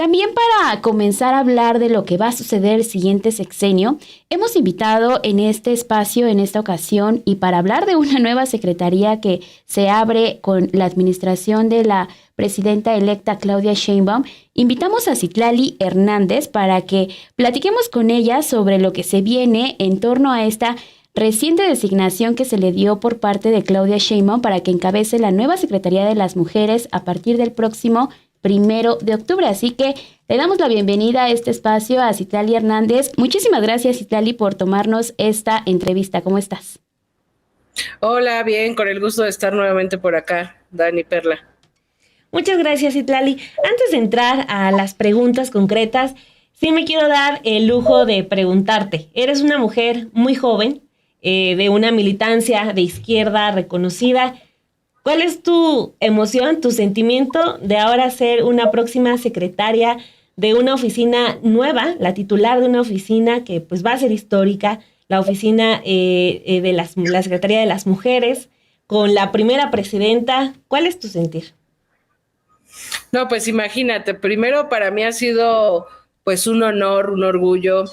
También para comenzar a hablar de lo que va a suceder el siguiente sexenio, hemos invitado en este espacio, en esta ocasión, y para hablar de una nueva secretaría que se abre con la administración de la presidenta electa Claudia Sheinbaum, invitamos a Citlali Hernández para que platiquemos con ella sobre lo que se viene en torno a esta reciente designación que se le dio por parte de Claudia Sheinbaum para que encabece la nueva Secretaría de las Mujeres a partir del próximo 1 de octubre. Así que le damos la bienvenida a este espacio a Citlali Hernández. Muchísimas gracias, Citlali, por tomarnos esta entrevista. ¿Cómo estás? Hola, bien, con el gusto de estar nuevamente por acá, Dani Perla. Muchas gracias, Citlali. Antes de entrar a las preguntas concretas, sí me quiero dar el lujo de preguntarte. Eres una mujer muy joven, de una militancia de izquierda reconocida. ¿Cuál es tu emoción, tu sentimiento de ahora ser una próxima secretaria de una oficina nueva, la titular de una oficina que pues va a ser histórica, la oficina de la Secretaría de las Mujeres, con la primera presidenta? ¿Cuál es tu sentir? No, pues imagínate, primero para mí ha sido pues un honor, un orgullo.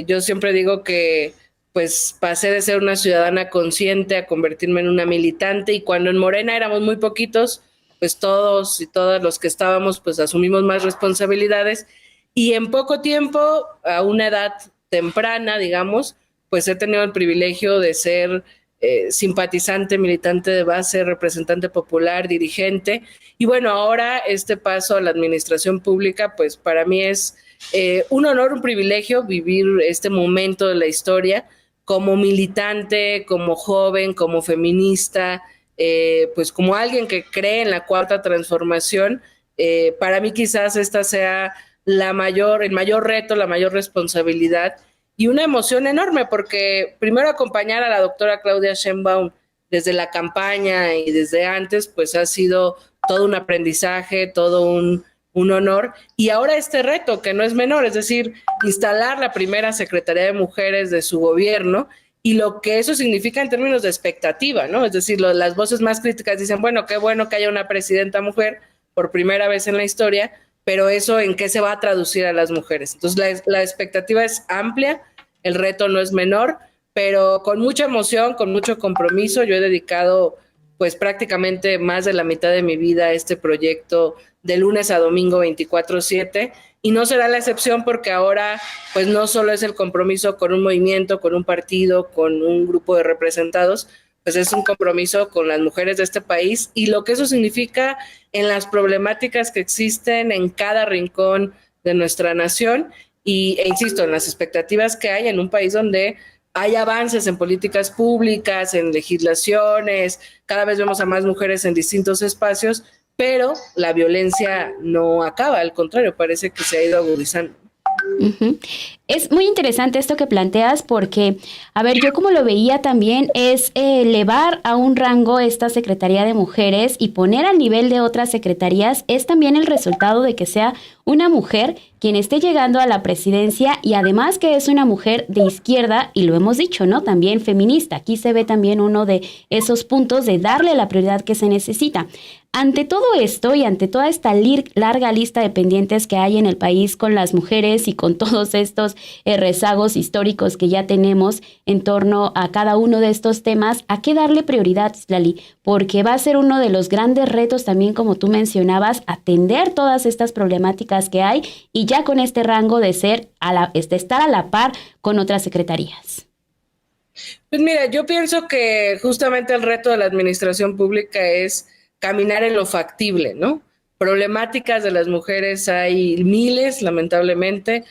Yo siempre digo que pues pasé de ser una ciudadana consciente a convertirme en una militante, y cuando en Morena éramos muy poquitos, pues todos y todas los que estábamos pues asumimos más responsabilidades, y en poco tiempo, a una edad temprana, digamos, pues he tenido el privilegio de ser simpatizante, militante de base, representante popular, dirigente, y bueno, ahora este paso a la administración pública, pues para mí es un honor, un privilegio vivir este momento de la historia como militante, como joven, como feminista, pues como alguien que cree en la cuarta transformación. Para mí quizás esta sea el mayor reto, la mayor responsabilidad y una emoción enorme, porque primero acompañar a la doctora Claudia Sheinbaum desde la campaña y desde antes, pues ha sido todo un aprendizaje, todo un honor, y ahora este reto que no es menor, es decir, instalar la primera Secretaría de Mujeres de su gobierno, y lo que eso significa en términos de expectativa, ¿no? Es decir, las voces más críticas dicen, bueno que haya una presidenta mujer por primera vez en la historia, pero eso en qué se va a traducir a las mujeres. Entonces la expectativa es amplia, el reto no es menor, pero con mucha emoción, con mucho compromiso. Yo he dedicado pues prácticamente más de la mitad de mi vida a este proyecto de lunes a domingo 24/7, y no será la excepción, porque ahora pues no solo es el compromiso con un movimiento, con un partido, con un grupo de representados, pues es un compromiso con las mujeres de este país y lo que eso significa en las problemáticas que existen en cada rincón de nuestra nación, e insisto, en las expectativas que hay en un país donde hay avances en políticas públicas, en legislaciones, cada vez vemos a más mujeres en distintos espacios, pero la violencia no acaba, al contrario, parece que se ha ido agudizando. Uh-huh. Es muy interesante esto que planteas porque, a ver, yo como lo veía también es elevar a un rango esta Secretaría de Mujeres y poner al nivel de otras secretarías es también el resultado de que sea una mujer quien esté llegando a la presidencia, y además que es una mujer de izquierda, y lo hemos dicho, ¿no? También feminista. Aquí se ve también uno de esos puntos de darle la prioridad que se necesita. Ante todo esto y ante toda esta larga lista de pendientes que hay en el país con las mujeres y con todos estos rezagos históricos que ya tenemos en torno a cada uno de estos temas, ¿a qué darle prioridad, Citlali? Porque va a ser uno de los grandes retos también, como tú mencionabas, atender todas estas problemáticas que hay, y ya con este rango de ser estar a la par con otras secretarías. Pues mira, yo pienso que justamente el reto de la administración pública es caminar en lo factible, ¿no? Problemáticas de las mujeres hay miles, lamentablemente.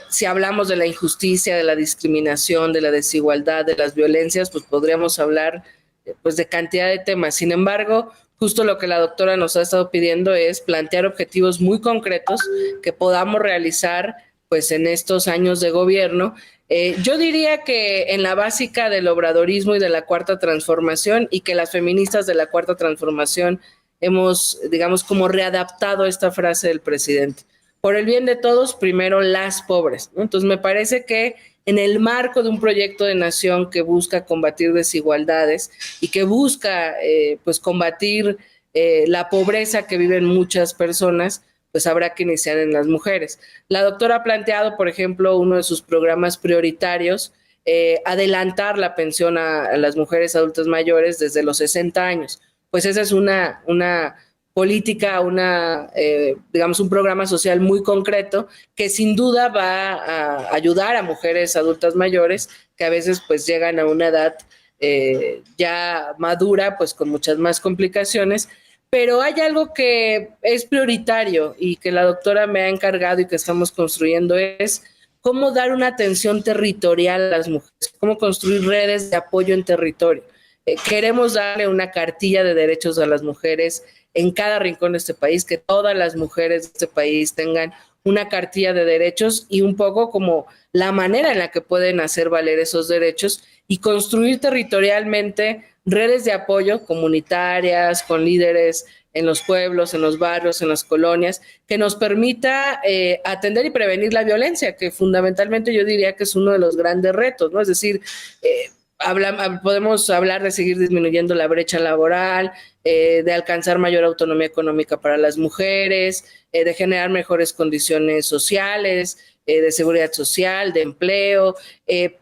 Si hablamos de la injusticia, de la discriminación, de la desigualdad, de las violencias, pues podríamos hablar pues de cantidad de temas. Sin embargo, justo lo que la doctora nos ha estado pidiendo es plantear objetivos muy concretos que podamos realizar pues en estos años de gobierno. Yo diría que en la básica del obradorismo y de la cuarta transformación, y que las feministas de la cuarta transformación hemos, digamos, como readaptado esta frase del presidente. Por el bien de todos, primero las pobres, ¿no? Entonces me parece que en el marco de un proyecto de nación que busca combatir desigualdades y que busca pues combatir la pobreza que viven muchas personas, pues habrá que iniciar en las mujeres. La doctora ha planteado, por ejemplo, uno de sus programas prioritarios, adelantar la pensión a las mujeres adultas mayores desde los 60 años. Pues esa es una política, digamos, un programa social muy concreto que sin duda va a ayudar a mujeres adultas mayores que a veces pues llegan a una edad ya madura, pues con muchas más complicaciones. Pero hay algo que es prioritario y que la doctora me ha encargado y que estamos construyendo, es cómo dar una atención territorial a las mujeres, cómo construir redes de apoyo en territorio. Queremos darle una cartilla de derechos a las mujeres en cada rincón de este país, que todas las mujeres de este país tengan una cartilla de derechos y un poco como la manera en la que pueden hacer valer esos derechos y construir territorialmente redes de apoyo comunitarias, con líderes en los pueblos, en los barrios, en las colonias, que nos permita atender y prevenir la violencia, que fundamentalmente yo diría que es uno de los grandes retos, ¿no? Es decir, podemos hablar de seguir disminuyendo la brecha laboral, de alcanzar mayor autonomía económica para las mujeres, de generar mejores condiciones sociales, de seguridad social, de empleo,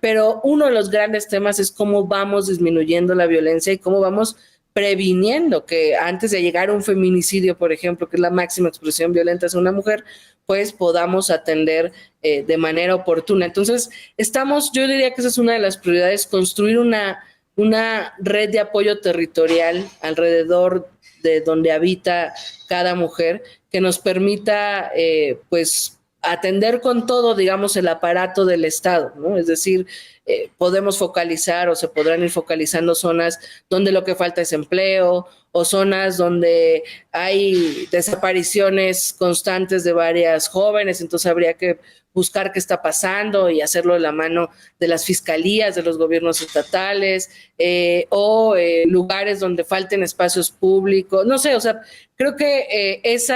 pero uno de los grandes temas es cómo vamos disminuyendo la violencia y cómo vamos previniendo que antes de llegar a un feminicidio, por ejemplo, que es la máxima expresión violenta hacia una mujer, pues podamos atender de manera oportuna. Entonces, yo diría que esa es una de las prioridades, construir una red de apoyo territorial alrededor de donde habita cada mujer, que nos permita, pues, atender con todo, digamos, el aparato del Estado, ¿no? Es decir, podemos focalizar o se podrán ir focalizando zonas donde lo que falta es empleo o zonas donde hay desapariciones constantes de varias jóvenes, entonces habría que buscar qué está pasando y hacerlo de la mano de las fiscalías, de los gobiernos estatales, o lugares donde falten espacios públicos, no sé, o sea, creo que ese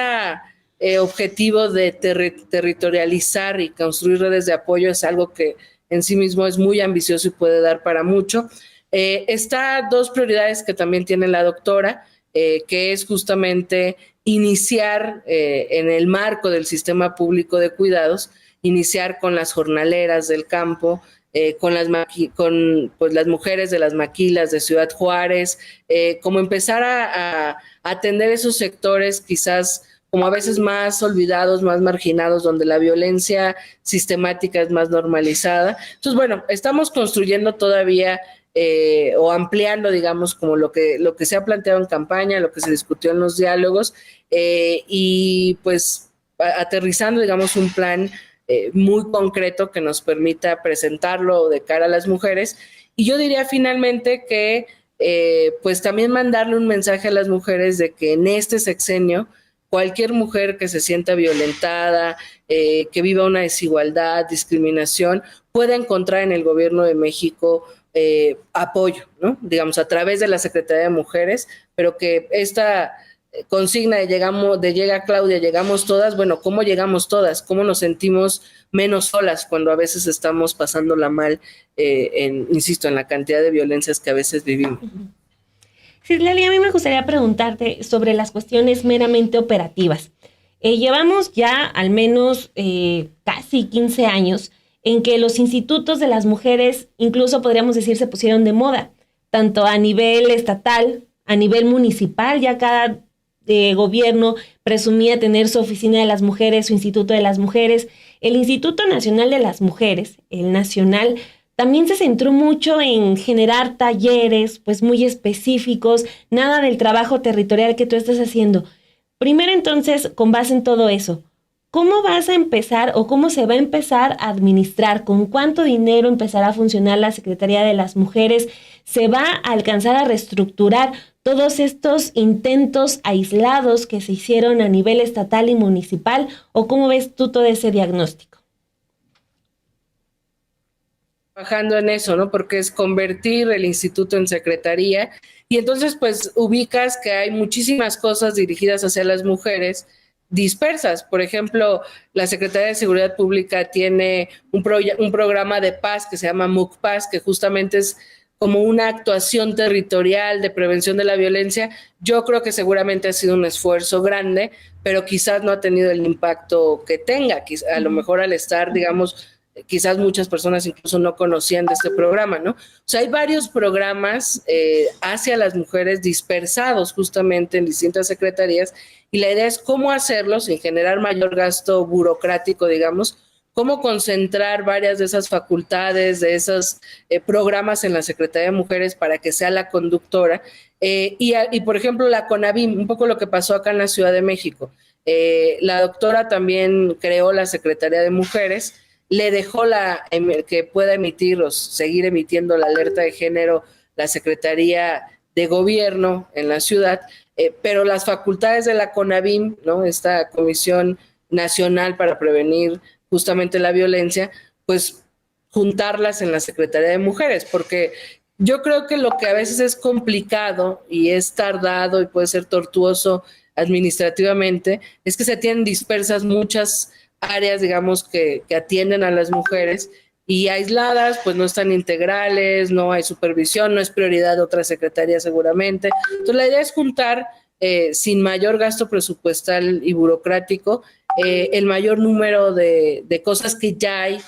objetivo de territorializar y construir redes de apoyo es algo que en sí mismo es muy ambicioso y puede dar para mucho. Está dos prioridades que también tiene la doctora, que es justamente iniciar en el marco del sistema público de cuidados, iniciar con las jornaleras del campo, con pues, las mujeres de las maquilas de Ciudad Juárez, como empezar a atender esos sectores quizás como a veces más olvidados, más marginados, donde la violencia sistemática es más normalizada. Entonces, bueno, estamos construyendo todavía o ampliando, digamos, como lo que se ha planteado en campaña, lo que se discutió en los diálogos, y pues aterrizando, digamos, un plan muy concreto que nos permita presentarlo de cara a las mujeres. Y yo diría finalmente que pues también mandarle un mensaje a las mujeres de que en este sexenio cualquier mujer que se sienta violentada, que viva una desigualdad, discriminación, pueda encontrar en el gobierno de México apoyo, ¿no? Digamos, a través de la Secretaría de Mujeres, pero que esta consigna de llega Claudia, llegamos todas, bueno, ¿cómo llegamos todas? ¿Cómo nos sentimos menos solas cuando a veces estamos pasándola mal, insisto, en la cantidad de violencias que a veces vivimos? Citlali, a mí me gustaría preguntarte sobre las cuestiones meramente operativas. Llevamos ya al menos casi 15 años en que los institutos de las mujeres, incluso podríamos decir, se pusieron de moda, tanto a nivel estatal, a nivel municipal, ya cada gobierno presumía tener su oficina de las mujeres, su instituto de las mujeres. El Instituto Nacional de las Mujeres, el nacional, también se centró mucho en generar talleres, pues muy específicos, nada del trabajo territorial que tú estás haciendo. Primero, entonces, con base en todo eso, ¿cómo vas a empezar o cómo se va a empezar a administrar? ¿Con cuánto dinero empezará a funcionar la Secretaría de las Mujeres? ¿Se va a alcanzar a reestructurar todos estos intentos aislados que se hicieron a nivel estatal y municipal? ¿O cómo ves tú todo ese diagnóstico? Trabajando en eso, ¿no? Porque es convertir el instituto en secretaría y entonces pues ubicas que hay muchísimas cosas dirigidas hacia las mujeres dispersas. Por ejemplo, la Secretaría de Seguridad Pública tiene un programa de paz que se llama MUCPAS, que justamente es como una actuación territorial de prevención de la violencia, yo creo que seguramente ha sido un esfuerzo grande, pero quizás no ha tenido el impacto que tenga. A lo mejor al estar, digamos, quizás muchas personas incluso no conocían de este programa, ¿no? O sea, hay varios programas hacia las mujeres dispersados justamente en distintas secretarías, y la idea es cómo hacerlos sin generar mayor gasto burocrático, digamos, cómo concentrar varias de esas facultades, de esos programas en la Secretaría de Mujeres para que sea la conductora. Y, por ejemplo, la CONAVIM, un poco lo que pasó acá en la Ciudad de México. La doctora también creó la Secretaría de Mujeres, le dejó que pueda emitir o seguir emitiendo la alerta de género la Secretaría de Gobierno en la ciudad, pero las facultades de la CONAVIM, ¿no? Esta Comisión Nacional para Prevenir justamente la violencia, pues juntarlas en la Secretaría de Mujeres, porque yo creo que lo que a veces es complicado y es tardado y puede ser tortuoso administrativamente es que se tienen dispersas muchas áreas, digamos, que atienden a las mujeres, y aisladas, pues no están integrales, no hay supervisión, no es prioridad de otra secretaría seguramente. Entonces la idea es juntar sin mayor gasto presupuestal y burocrático el mayor número de cosas que ya hay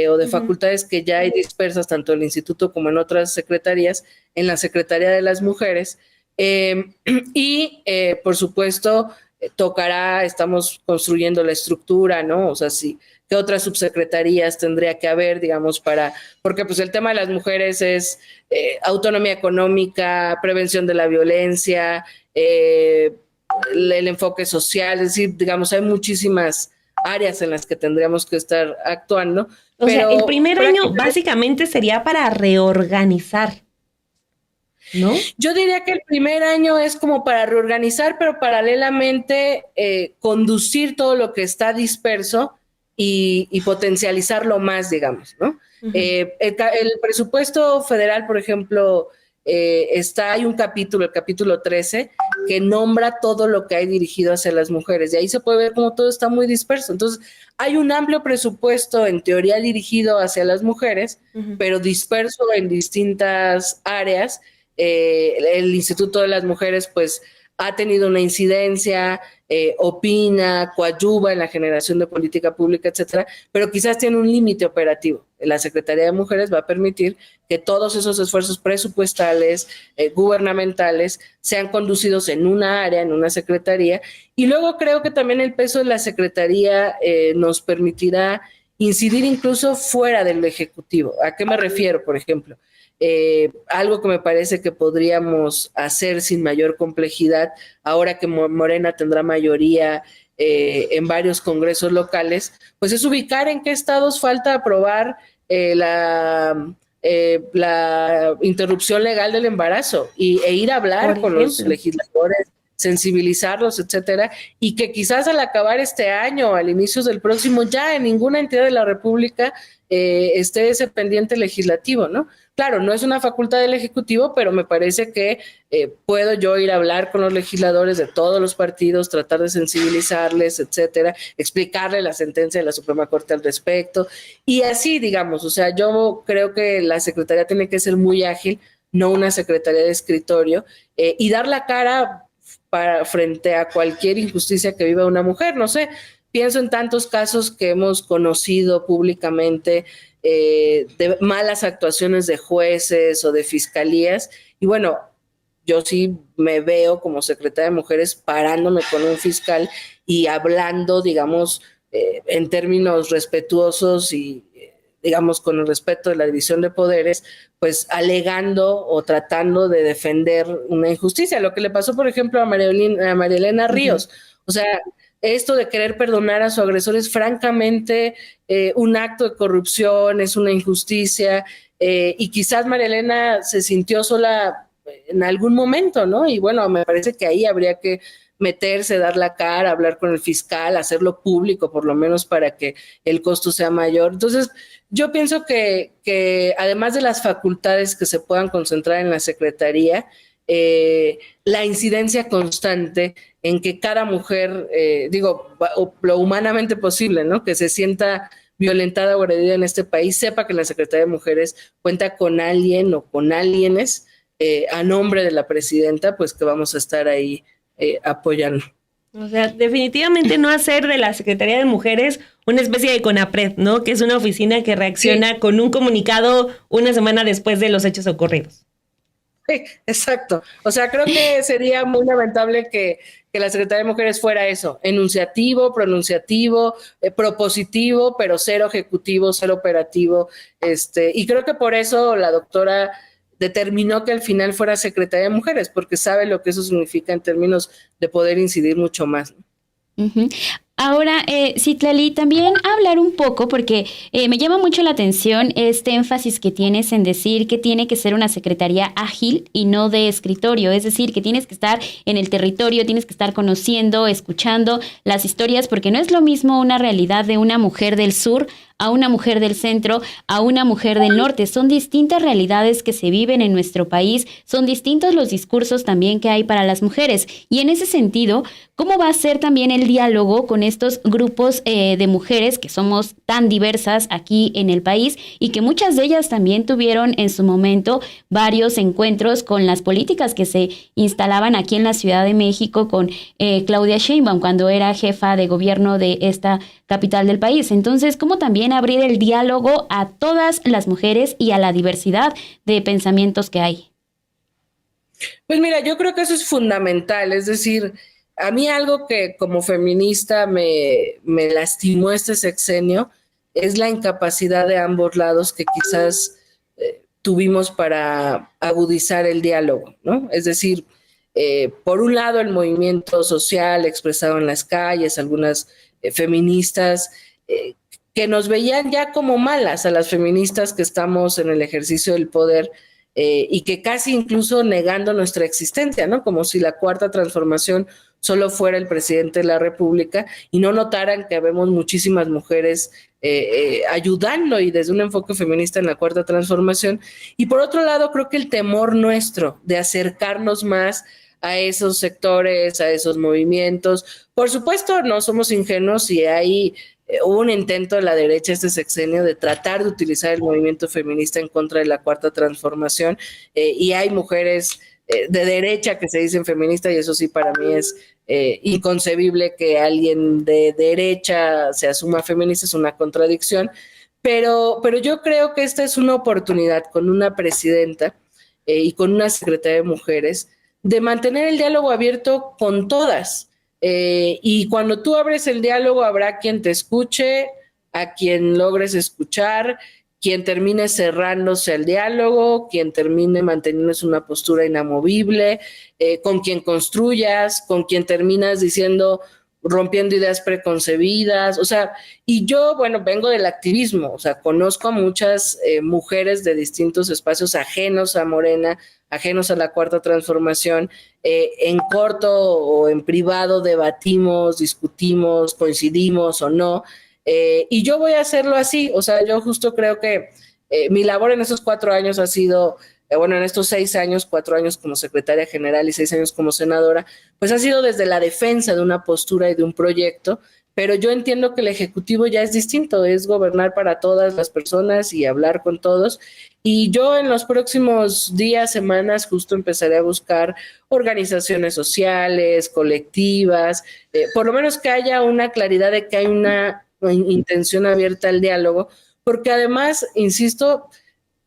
o de facultades que ya hay dispersas tanto en el instituto como en otras secretarías, en la Secretaría de las Mujeres, por supuesto estamos construyendo la estructura, ¿no? O sea, sí, ¿qué otras subsecretarías tendría que haber, digamos, porque pues el tema de las mujeres es autonomía económica, prevención de la violencia, el enfoque social, es decir, digamos, hay muchísimas áreas en las que tendríamos que estar actuando. O sea, el primer año básicamente sería para reorganizar, ¿no? Yo diría que el primer año es como para reorganizar, pero paralelamente conducir todo lo que está disperso y potencializarlo más, digamos, ¿no? El presupuesto federal, por ejemplo, hay un capítulo, el capítulo 13, que nombra todo lo que hay dirigido hacia las mujeres, y ahí se puede ver cómo todo está muy disperso. Entonces, hay un amplio presupuesto en teoría dirigido hacia las mujeres, pero disperso en distintas áreas. El Instituto de las Mujeres pues ha tenido una incidencia, opina, coadyuva en la generación de política pública, etcétera, pero quizás tiene un límite operativo. La Secretaría de Mujeres va a permitir que todos esos esfuerzos presupuestales, gubernamentales, sean conducidos en una área, en una secretaría, y luego creo que también el peso de la Secretaría nos permitirá incidir incluso fuera del Ejecutivo. ¿A qué me refiero, por ejemplo? Algo que me parece que podríamos hacer sin mayor complejidad, ahora que Morena tendrá mayoría en varios congresos locales, pues es ubicar en qué estados falta aprobar la interrupción legal del embarazo e ir a hablar con los legisladores, sensibilizarlos, etcétera, y que quizás al acabar este año, al inicio del próximo, ya en ninguna entidad de la República esté ese pendiente legislativo, ¿no? Claro, no es una facultad del Ejecutivo, pero me parece que puedo yo ir a hablar con los legisladores de todos los partidos, tratar de sensibilizarles, etcétera, explicarle la sentencia de la Suprema Corte al respecto, y así, digamos, o sea, yo creo que la Secretaría tiene que ser muy ágil, no una Secretaría de escritorio, y dar la cara frente a cualquier injusticia que viva una mujer. No sé, pienso en tantos casos que hemos conocido públicamente de malas actuaciones de jueces o de fiscalías, y bueno, yo sí me veo como secretaria de Mujeres parándome con un fiscal y hablando, digamos, en términos respetuosos y digamos con el respeto de la división de poderes, pues alegando o tratando de defender una injusticia. Lo que le pasó, por ejemplo, a María Elena Ríos. O sea, esto de querer perdonar a su agresor es francamente un acto de corrupción, es una injusticia, y quizás María Elena se sintió sola en algún momento, ¿no? Y bueno, me parece que ahí habría que meterse, dar la cara, hablar con el fiscal, hacerlo público, por lo menos para que el costo sea mayor. Entonces, yo pienso que además de las facultades que se puedan concentrar en la Secretaría, la incidencia constante en que cada mujer, lo humanamente posible, ¿no? Que se sienta violentada o agredida en este país, sepa que la Secretaría de Mujeres cuenta con alguien o con alguienes a nombre de la presidenta, pues que vamos a estar ahí apoyando. O sea, definitivamente no hacer de la Secretaría de Mujeres una especie de CONAPRED, ¿no? Que es una oficina que reacciona con un comunicado una semana después de los hechos ocurridos. Sí, exacto. O sea, creo que sería muy lamentable que la Secretaría de Mujeres fuera eso, enunciativo, pronunciativo, propositivo, pero cero ejecutivo, cero operativo. Y creo que por eso la doctora determinó que al final fuera Secretaría de Mujeres, porque sabe lo que eso significa en términos de poder incidir mucho más, ¿no? Uh-huh. Ahora, Citlali, también hablar un poco, porque me llama mucho la atención este énfasis que tienes en decir que tiene que ser una secretaría ágil y no de escritorio, es decir, que tienes que estar en el territorio, tienes que estar conociendo, escuchando las historias, porque no es lo mismo una realidad de una mujer del sur a una mujer del centro, a una mujer del norte. Son distintas realidades que se viven en nuestro país, son distintos los discursos también que hay para las mujeres. Y en ese sentido, ¿cómo va a ser también el diálogo con estos grupos de mujeres que somos tan diversas aquí en el país y que muchas de ellas también tuvieron en su momento varios encuentros con las políticas que se instalaban aquí en la Ciudad de México con Claudia Sheinbaum cuando era jefa de gobierno de esta capital del país? Entonces, ¿cómo también abrir el diálogo a todas las mujeres y a la diversidad de pensamientos que hay? Pues mira, yo creo que eso es fundamental, es decir, a mí algo que como feminista me lastimó este sexenio es la incapacidad de ambos lados que quizás tuvimos para agudizar el diálogo, ¿no? Es decir, por un lado el movimiento social expresado en las calles, algunas feministas que nos veían ya como malas a las feministas que estamos en el ejercicio del poder y que casi incluso negando nuestra existencia, ¿no? Como si la cuarta transformación solo fuera el presidente de la República y no notaran que vemos muchísimas mujeres ayudando y desde un enfoque feminista en la cuarta transformación. Y por otro lado, creo que el temor nuestro de acercarnos más a esos sectores, a esos movimientos. Por supuesto, no somos ingenuos y hay hubo un intento de la derecha este sexenio de tratar de utilizar el movimiento feminista en contra de la cuarta transformación y hay mujeres de derecha que se dicen feministas y eso sí para mí es inconcebible que alguien de derecha se asuma feminista, es una contradicción, pero yo creo que esta es una oportunidad con una presidenta y con una secretaria de mujeres de mantener el diálogo abierto con todas. Y cuando tú abres el diálogo habrá quien te escuche, a quien logres escuchar, quien termine cerrándose al diálogo, quien termine manteniéndose una postura inamovible, con quien construyas, con quien terminas diciendo, rompiendo ideas preconcebidas, o sea, y yo, bueno, vengo del activismo, o sea, conozco a muchas mujeres de distintos espacios ajenos a Morena, ajenos a la cuarta transformación, en corto o en privado debatimos, discutimos, coincidimos o no, y yo voy a hacerlo así, o sea, yo justo creo que mi labor en esos 4 años ha sido, bueno, en estos 6 años, 4 años como secretaria general y 6 años como senadora, pues ha sido desde la defensa de una postura y de un proyecto, pero yo entiendo que el Ejecutivo ya es distinto, es gobernar para todas las personas y hablar con todos, y yo en los próximos días, semanas, justo empezaré a buscar organizaciones sociales, colectivas, por lo menos que haya una claridad de que hay una intención abierta al diálogo, porque además, insisto,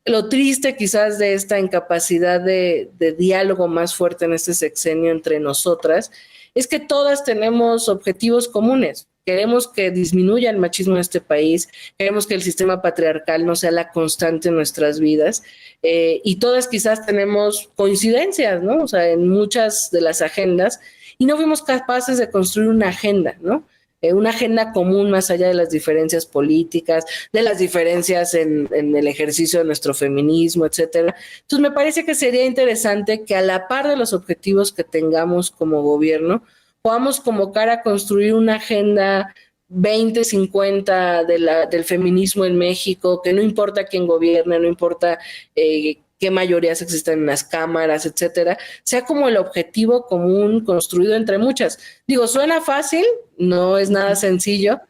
lo triste quizás de esta incapacidad de diálogo más fuerte en este sexenio entre nosotras es que todas tenemos objetivos comunes. Queremos que disminuya el machismo en este país, queremos que el sistema patriarcal no sea la constante en nuestras vidas y todas quizás tenemos coincidencias, ¿no? O sea, en muchas de las agendas y no fuimos capaces de construir una agenda, ¿no? Una agenda común más allá de las diferencias políticas, de las diferencias en el ejercicio de nuestro feminismo, etcétera. Entonces me parece que sería interesante que a la par de los objetivos que tengamos como gobierno, podamos convocar a construir una agenda 2050 del feminismo en México, que no importa quién gobierne, no importa qué mayorías existen en las cámaras, etcétera, sea como el objetivo común construido entre muchas. Digo, suena fácil, no es nada sencillo,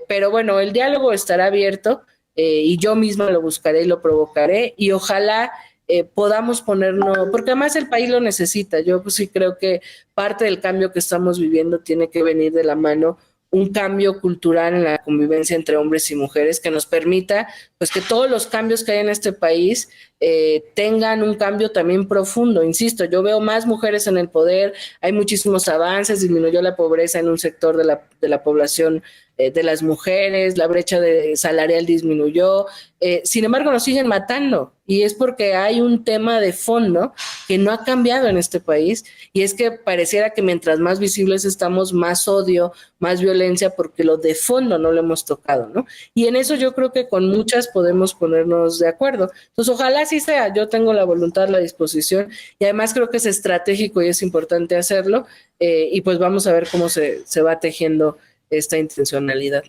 pero bueno, el diálogo estará abierto y yo misma lo buscaré y lo provocaré y ojalá podamos ponernos, porque además el país lo necesita. Yo pues sí creo que parte del cambio que estamos viviendo tiene que venir de la mano un cambio cultural en la convivencia entre hombres y mujeres que nos permita pues que todos los cambios que hay en este país tengan un cambio también profundo. Insisto, yo veo más mujeres en el poder, hay muchísimos avances, disminuyó la pobreza en un sector de la población de las mujeres, la brecha salarial disminuyó, sin embargo nos siguen matando y es porque hay un tema de fondo que no ha cambiado en este país y es que pareciera que mientras más visibles estamos, más odio, más violencia, porque lo de fondo no lo hemos tocado, ¿no? Y en eso yo creo que con muchas podemos ponernos de acuerdo. Entonces ojalá así sea, yo tengo la voluntad, la disposición y además creo que es estratégico y es importante hacerlo y pues vamos a ver cómo se va tejiendo esta intencionalidad.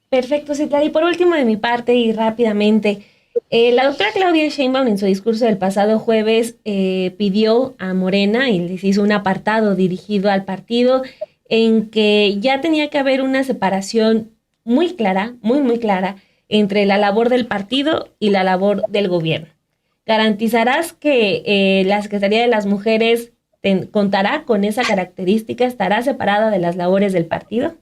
Perfecto, Citlali. Y por último de mi parte y rápidamente, la doctora Claudia Sheinbaum en su discurso del pasado jueves pidió a Morena y les hizo un apartado dirigido al partido en que ya tenía que haber una separación muy clara, muy clara, entre la labor del partido y la labor del gobierno. ¿Garantizarás que la Secretaría de las Mujeres contará con esa característica, estará separada de las labores del partido?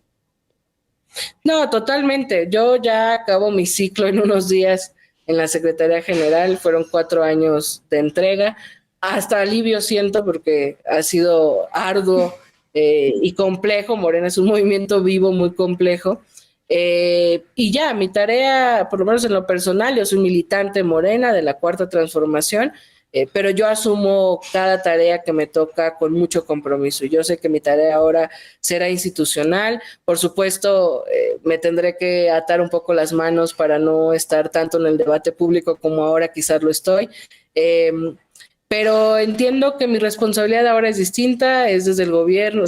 No, totalmente. Yo ya acabo mi ciclo en unos días en la Secretaría General. Fueron 4 años de entrega. Hasta alivio siento porque ha sido arduo y complejo. Morena es un movimiento vivo, muy complejo. Y ya, mi tarea, por lo menos en lo personal, yo soy militante Morena de la Cuarta Transformación, pero yo asumo cada tarea que me toca con mucho compromiso. Yo sé que mi tarea ahora será institucional. Por supuesto, me tendré que atar un poco las manos para no estar tanto en el debate público como ahora quizás lo estoy. Pero entiendo que mi responsabilidad ahora es distinta, es desde el gobierno,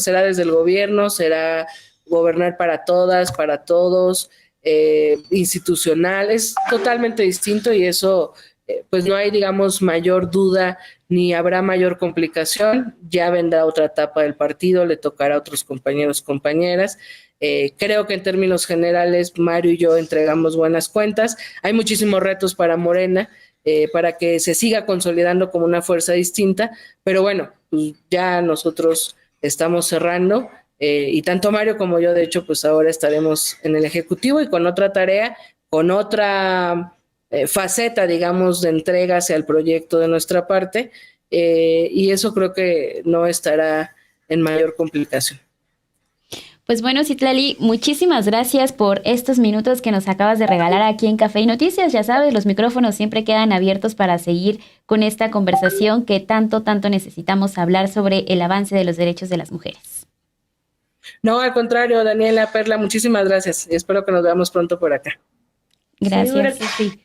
será gobernar para todas, para todos, institucional, es totalmente distinto y eso pues no hay, digamos, mayor duda ni habrá mayor complicación. Ya vendrá otra etapa del partido, le tocará a otros compañeros, compañeras. Creo que en términos generales Mario y yo entregamos buenas cuentas. Hay muchísimos retos para Morena, para que se siga consolidando como una fuerza distinta, pero bueno, pues ya nosotros estamos cerrando y tanto Mario como yo, de hecho, pues ahora estaremos en el Ejecutivo y con otra tarea, con otra faceta, digamos, de entrega hacia el proyecto de nuestra parte, y eso creo que no estará en mayor complicación. Pues bueno, Citlali, muchísimas gracias por estos minutos que nos acabas de regalar aquí en Café y Noticias. Ya sabes, los micrófonos siempre quedan abiertos para seguir con esta conversación que tanto necesitamos hablar sobre el avance de los derechos de las mujeres. No, al contrario, Daniela, Perla, muchísimas gracias y espero que nos veamos pronto por acá. Gracias. Seguro que sí.